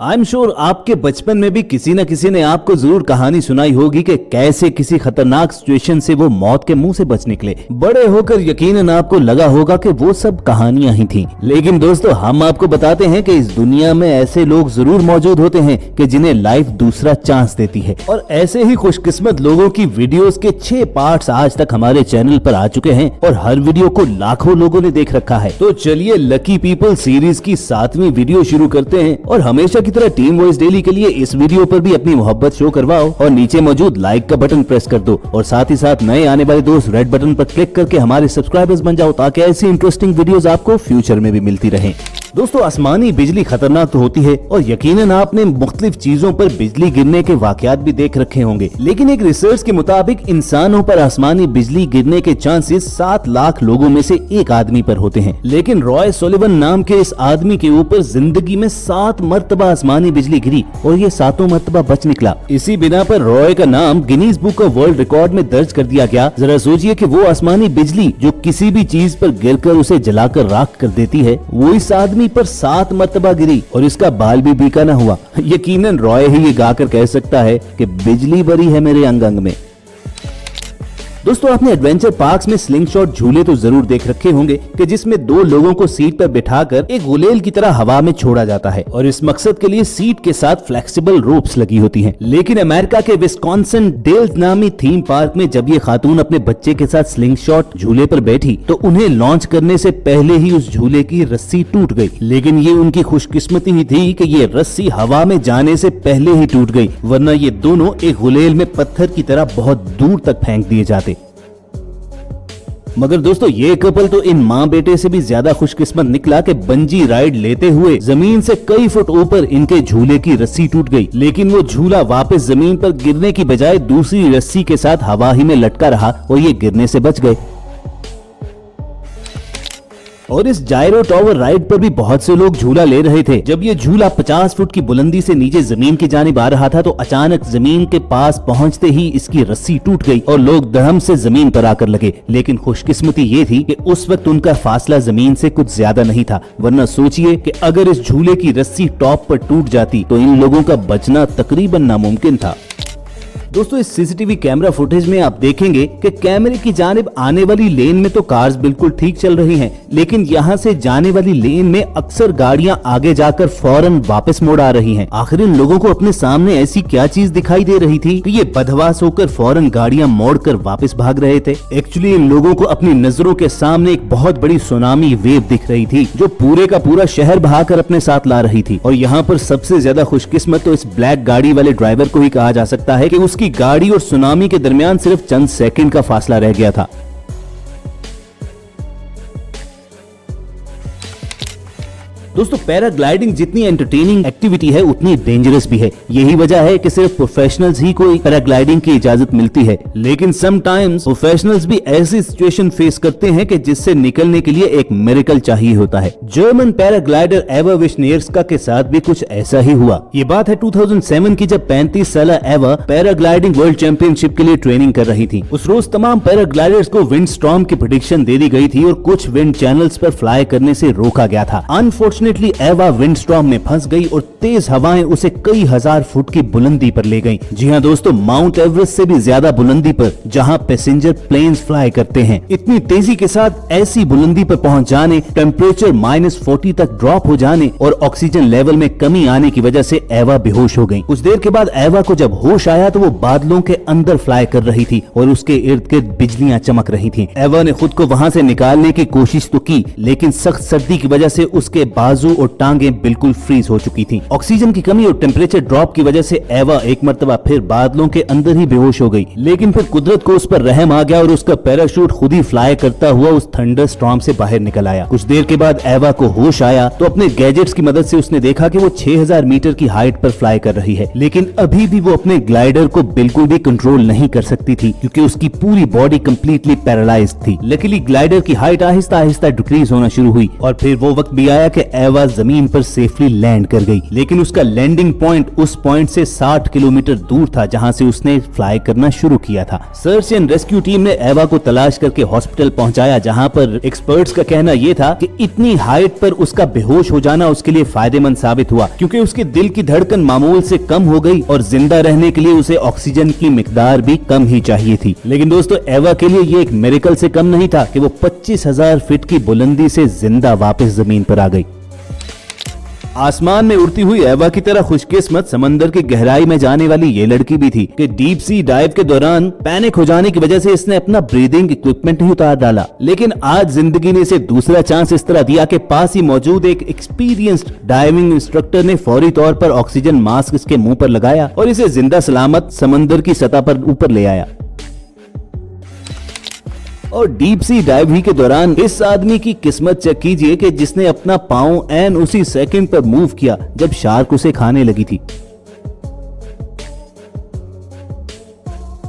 I am sure आपके बचपन में भी किसी न किसी ने आपको जरूर कहानी सुनाई होगी कि कैसे किसी खतरनाक सिचुएशन से वो मौत के मुंह से बच निकले। बड़े होकर यकीनन आपको लगा होगा कि वो सब कहानियां ही थीं। लेकिन दोस्तों, हम आपको बताते हैं कि इस दुनिया में ऐसे लोग जरूर मौजूद होते हैं कि जिन्हें लाइफ दूसरा चांस देती है। और ऐसे ही खुशकिस्मत लोगों की वीडियोस के 6 पार्ट्स आज तक हमारे चैनल पर आ चुके हैं और हर वीडियो को लाखों लोगों ने देख रखा है। तो चलिए लकी पीपल सीरीज की 7वीं वीडियो शुरू करते हैं और हमेशा की तरह टीम वॉइस डेली के लिए इस वीडियो पर भी अपनी मोहब्बत शो करवाओ और नीचे मौजूद लाइक का बटन प्रेस कर दो और साथ ही साथ नए आने वाले दोस्त रेड बटन पर क्लिक करके हमारे सब्सक्राइबर्स बन जाओ ताकि ऐसी इंटरेस्टिंग वीडियोस आपको फ्यूचर में भी मिलती रहें। दोस्तों, आसमानी बिजली खतरनाक तो होती है और यकीनन आपने मुख्तलिफ चीजों पर बिजली गिरने के वाकयात भी देख रखे होंगे, लेकिन एक रिसर्च के मुताबिक इंसानों पर आसमानी बिजली गिरने के चांसेस 7 लाख लोगों में से एक आदमी पर होते हैं। लेकिन रॉय सोलिवन नाम के इस आदमी के ऊपर जिंदगी में 7 मरतबा आसमानी बिजली गिरी और ये 7 मरतबा बच निकला। इसी बिना पर रॉय का नाम Guinness book of world record में दर्ज कर दिया गया। जरा सोचिए कि वो आसमानी बिजली जो किसी भी चीज पर गिरकर उसे जलाकर राख कर देती है, वो इस आदमी पर 7 मरतबा गिरी और इसका बाल भी बीका न हुआ। यकीनन रॉय ही ये गाकर कह सकता है कि बिजली भरी है मेरे अंग अंग में। दोस्तों, आपने एडवेंचर पार्क्स में स्लिंगशॉट झूले तो जरूर देख रखे होंगे कि जिसमें 2 लोगों को सीट पर बिठाकर एक गुलेल की तरह हवा में छोड़ा जाता है और इस मकसद के लिए सीट के साथ फ्लेक्सिबल रोप्स लगी होती हैं। लेकिन अमेरिका के विस्कॉन्सिन डेल्स नामी थीम पार्क में जब ये खातून अपने बच्चे के साथ स्लिंगशॉट झूले पर बैठी तो उन्हें लॉन्च करने से पहले ही उस झूले की रस्सी टूट गई। लेकिन ये उनकी खुशकिस्मती ही थी कि ये रस्सी हवा में जाने से पहले ही टूट गई, वरना ये दोनों एक गुलेल में पत्थर की तरह बहुत दूर तक फेंक दिए जाते। मगर दोस्तों, ये कपल तो इन माँ बेटे से भी ज्यादा खुशकिस्मत निकला कि बंजी राइड लेते हुए जमीन से कई फुट ऊपर इनके झूले की रस्सी टूट गई, लेकिन वो झूला वापस जमीन पर गिरने की बजाय दूसरी रस्सी के साथ हवा ही में लटका रहा और ये गिरने से बच गए। और इस जायरो टावर राइड पर भी बहुत से लोग झूला ले रहे थे। जब ये झूला 50 फुट की बुलंदी से नीचे जमीन की जानिब आ रहा था तो अचानक जमीन के पास पहुंचते ही इसकी रस्सी टूट गई और लोग धड़म से जमीन पर आकर लगे। लेकिन खुशकिस्मती ये थी कि उस वक्त उनका फासला जमीन से कुछ ज्यादा नहीं था, वरना सोचिए कि अगर इस झूले की रस्सी टॉप पर टूट जाती तो इन लोगों का बचना तकरीबन नामुमकिन था। दोस्तों, इस सीसीटीवी कैमरा फुटेज में आप देखेंगे कि कैमरे की जानिब आने वाली लेन में तो कार्स बिल्कुल ठीक चल रही हैं, लेकिन यहाँ से जाने वाली लेन में अक्सर गाड़ियां आगे जाकर फौरन वापस मोड़ आ रही हैं। आखिर इन लोगों को अपने सामने ऐसी क्या चीज दिखाई दे रही थी कि ये बदहवास होकर फौरन गाड़ियां मोड़कर वापस भाग रहे थे। एक्चुअली इन लोगों को अपनी नजरों के सामने एक बहुत बड़ी सुनामी वेव दिख रही थी जो पूरे का पूरा शहर बहाकर अपने साथ ला रही थी। और यहाँ पर सबसे ज्यादा खुशकिस्मत तो इस ब्लैक गाड़ी वाले ड्राइवर को ही कहा जा सकता है कि उसकी गाड़ी और सुनामी के दरमियान सिर्फ चंद सेकंड का फासला रह गया था। दोस्तों, पैराग्लाइडिंग जितनी एंटरटेनिंग एक्टिविटी है उतनी डेंजरस भी है। यही वजह है कि सिर्फ प्रोफेशनल्स ही को पैराग्लाइडिंग की इजाजत मिलती है, लेकिन समटाइम्स प्रोफेशनल्स भी ऐसी सिचुएशन फेस करते हैं कि जिससे निकलने के लिए एक मिरेकल चाहिए होता है। जर्मन पैराग्लाइडर एवा विश्नियर्स्का के साथ भी कुछ ऐसा ही हुआ। ये बात है 2007 की, जब 35 साल एवा पैराग्लाइडिंग वर्ल्ड चैंपियनशिप के लिए ट्रेनिंग कर रही थी। उस रोज तमाम पैराग्लाइडर्स को विंड स्टॉर्म की प्रेडिक्शन दे दी गई थी और कुछ विंड चैनल्स पर फ्लाई करने से रोका गया था। अनफॉर्चुनेटली एवा विंडस्टॉर्म में फंस गई और तेज हवाएं उसे कई हजार फुट की बुलंदी पर ले गईं। जी हां दोस्तों, माउंट एवरेस्ट से भी ज्यादा बुलंदी पर, जहां पैसेंजर प्लेन्स फ्लाई करते हैं। इतनी तेजी के साथ ऐसी बुलंदी पर पहुंच जाने, टेम्परेचर -40 तक ड्रॉप हो जाने और ऑक्सीजन लेवल में कमी आने की वजह से एवा बेहोश हो गई। कुछ देर के बाद एवा को जब होश आया तो वो बादलों के अंदर फ्लाई कर रही थी और उसके इर्द गिर्द बिजलियां चमक रही थी। एवा ने खुद को वहां से निकालने की कोशिश तो की, लेकिन सख्त सर्दी की वजह से उसके बाजू और टांगे बिल्कुल फ्रीज हो चुकी थी। ऑक्सीजन की कमी और टेम्परेचर ड्रॉप की वजह से एवा एक मर्तबा फिर बादलों के अंदर ही बेहोश हो गई। लेकिन फिर कुदरत को उस पर रहम आ गया और उसका पैराशूट खुद ही फ्लाई करता हुआ उस थंडर स्टॉर्म से बाहर निकल आया। कुछ देर के बाद एवा को होश आया तो अपने गैजेट्स की मदद से उसने देखा कि वो 6000 मीटर की हाइट पर फ्लाई कर रही है, लेकिन अभी भी वो अपने ग्लाइडर को बिल्कुल भी कंट्रोल नहीं कर सकती थी क्योंकि उसकी पूरी बॉडी कंप्लीटली पैरालाइज्ड थी। लकीली ग्लाइडर की हाइट आहिस्ता आहिस्ता डिक्रीज होना शुरू हुई और फिर वो वक्त भी आया कि एवा जमीन पर सेफली लैंड कर गई, लेकिन उसका लैंडिंग पॉइंट उस पॉइंट से 60 किलोमीटर दूर था जहां से उसने फ्लाई करना शुरू किया था। सर्च एंड रेस्क्यू टीम ने एवा को तलाश करके हॉस्पिटल पहुंचाया, जहां पर एक्सपर्ट्स का कहना यह था कि इतनी हाइट पर उसका बेहोश हो जाना उसके लिए फायदेमंद साबित हुआ, क्योंकि उसके दिल की धड़कन मामूल से कम हो गई और जिंदा रहने के लिए उसे ऑक्सीजन की मिकदार भी कम ही चाहिए थी। लेकिन दोस्तों, एवा के लिए ये एक मिरेकल से कम नहीं था कि वो 25,000 फीट की बुलंदी से जिंदा वापस जमीन पर आ गई। आसमान में उड़ती हुई एवा की तरह खुशकिस्मत समंदर की गहराई में जाने वाली ये लड़की भी थी कि डीप सी डाइव के दौरान पैनिक हो जाने की वजह से इसने अपना ब्रीदिंग इक्विपमेंट ही उतार डाला। लेकिन आज जिंदगी ने इसे दूसरा चांस इस तरह दिया कि पास ही मौजूद एक एक्सपीरियंस्ड डाइविंग इंस्ट्रक्टर ने फौरी तौर पर ऑक्सीजन मास्क इसके मुंह पर लगाया और इसे जिंदा सलामत समंदर की सतह पर ऊपर ले आया। और डीप सी डाइव ही के दौरान इस आदमी की किस्मत चेक कीजिए कि जिसने अपना पांव एन उसी सेकंड पर मूव किया जब शार्क उसे खाने लगी थी।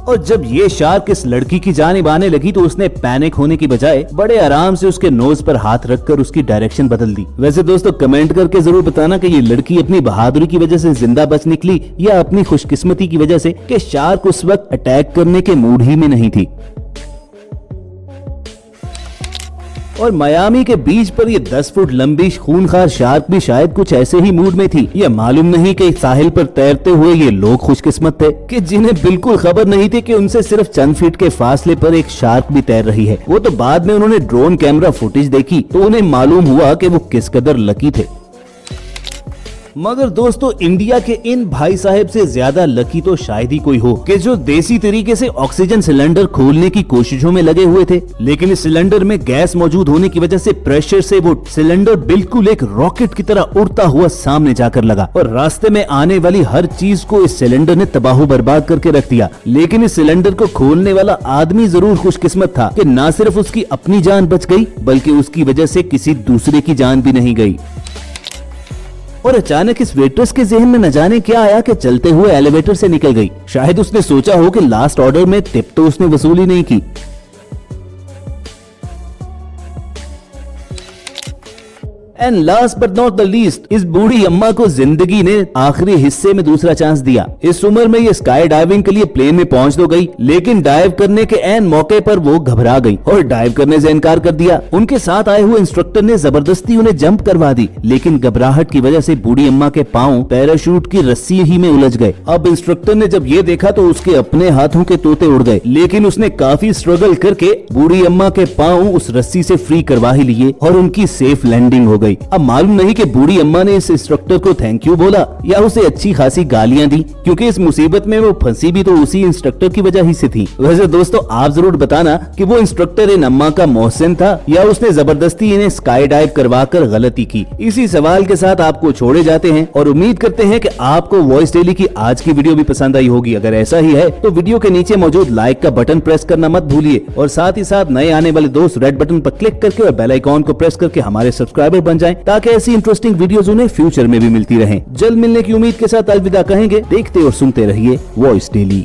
और जब ये शार्क इस लड़की की जानिब आने लगी तो उसने पैनिक होने की बजाय बड़े आराम से उसके नोज पर हाथ रखकर उसकी डायरेक्शन बदल दी। वैसे दोस्तों, कमेंट करके जरूर बताना कि ये लड़की अपनी बहादुरी की वजह से जिंदा बच निकली या अपनी खुशकिस्मती की वजह से कि शार्क उस वक्त अटैक करने के मूड ही में नहीं थी। और मियामी के बीच पर ये 10 फुट लंबी खूनखार शार्क भी शायद कुछ ऐसे ही मूड में थी। यह मालूम नहीं कि साहिल पर तैरते हुए ये लोग खुशकिस्मत थे कि जिन्हें बिल्कुल खबर नहीं थी कि उनसे सिर्फ चंद फीट के फासले पर एक शार्क भी तैर रही है। वो तो बाद में उन्होंने ड्रोन कैमरा फुटेज देखी तो उन्हें मालूम हुआ कि वो किस कदर लकी थे। मगर दोस्तों, इंडिया के इन भाई साहब से ज्यादा लकी तो शायद ही कोई हो कि जो देसी तरीके से ऑक्सीजन सिलेंडर खोलने की कोशिशों में लगे हुए थे। लेकिन इस सिलेंडर में गैस मौजूद होने की वजह से प्रेशर से वो सिलेंडर बिल्कुल एक रॉकेट की तरह उड़ता हुआ सामने जाकर लगा और रास्ते में आने वाली हर चीज को इस सिलेंडर ने तबाह बर्बाद करके रख दिया। लेकिन इस सिलेंडर को खोलने वाला आदमी जरूर खुशकिस्मत था कि न सिर्फ उसकी अपनी जान बच गई बल्कि उसकी वजह से किसी दूसरे की जान भी नहीं गई। और अचानक इस वेट्रेस के जहन में न जाने क्या आया कि चलते हुए एलिवेटर से निकल गई। शायद उसने सोचा हो कि लास्ट ऑर्डर में टिप तो उसने वसूली नहीं की। And last but not the least, इस बूढ़ी अम्मा को जिंदगी ने आखिरी हिस्से में दूसरा चांस दिया। इस उम्र में ये स्काई डाइविंग के लिए प्लेन में पहुंच तो गई, लेकिन डाइव करने के एन मौके पर वो घबरा गई और डाइव करने से इनकार कर दिया। उनके साथ आए हुए इंस्ट्रक्टर ने जबरदस्ती उन्हें जंप करवा दी, लेकिन घबराहट की वजह से बूढ़ी अम्मा के पांव पैराशूट की रस्सी ही में उलझ गए। अब इंस्ट्रक्टर ने जब ये देखा तो उसके अपने हाथों के तोते उड़ गए, लेकिन उसने काफी स्ट्रगल करके बूढ़ी अम्मा के पांव उस रस्सी से फ्री करवा ही लिए और उनकी सेफ लैंडिंग हो गई। अब मालूम नहीं कि बूढ़ी अम्मा ने इस इंस्ट्रक्टर को थैंक यू बोला या उसे अच्छी खासी गालियां दी, क्योंकि इस मुसीबत में वो फंसी भी तो उसी इंस्ट्रक्टर की वजह ही से थी। वैसे दोस्तों, आप जरूर बताना कि वो इंस्ट्रक्टर इन अम्मा का मोहसिन था या उसने जबरदस्ती इन्हें स्काई डाइव करवाकर गलती की। इसी सवाल के साथ आपको छोड़े जाते हैं और उम्मीद करते हैं कि आपको वॉइस डेली की आज की वीडियो भी पसंद आई होगी। अगर ऐसा ही है तो वीडियो के नीचे मौजूद लाइक का बटन प्रेस करना मत भूलिए और साथ ही साथ नए आने वाले दोस्त रेड बटन पर क्लिक करके और बेल आइकॉन को प्रेस करके हमारे सब्सक्राइबर बन जाएं, ताकि ऐसी इंटरेस्टिंग वीडियोस उन्हें फ्यूचर में भी मिलती रहें। जल्द मिलने की उम्मीद के साथ अलविदा कहेंगे। देखते और सुनते रहिए वॉइस डेली।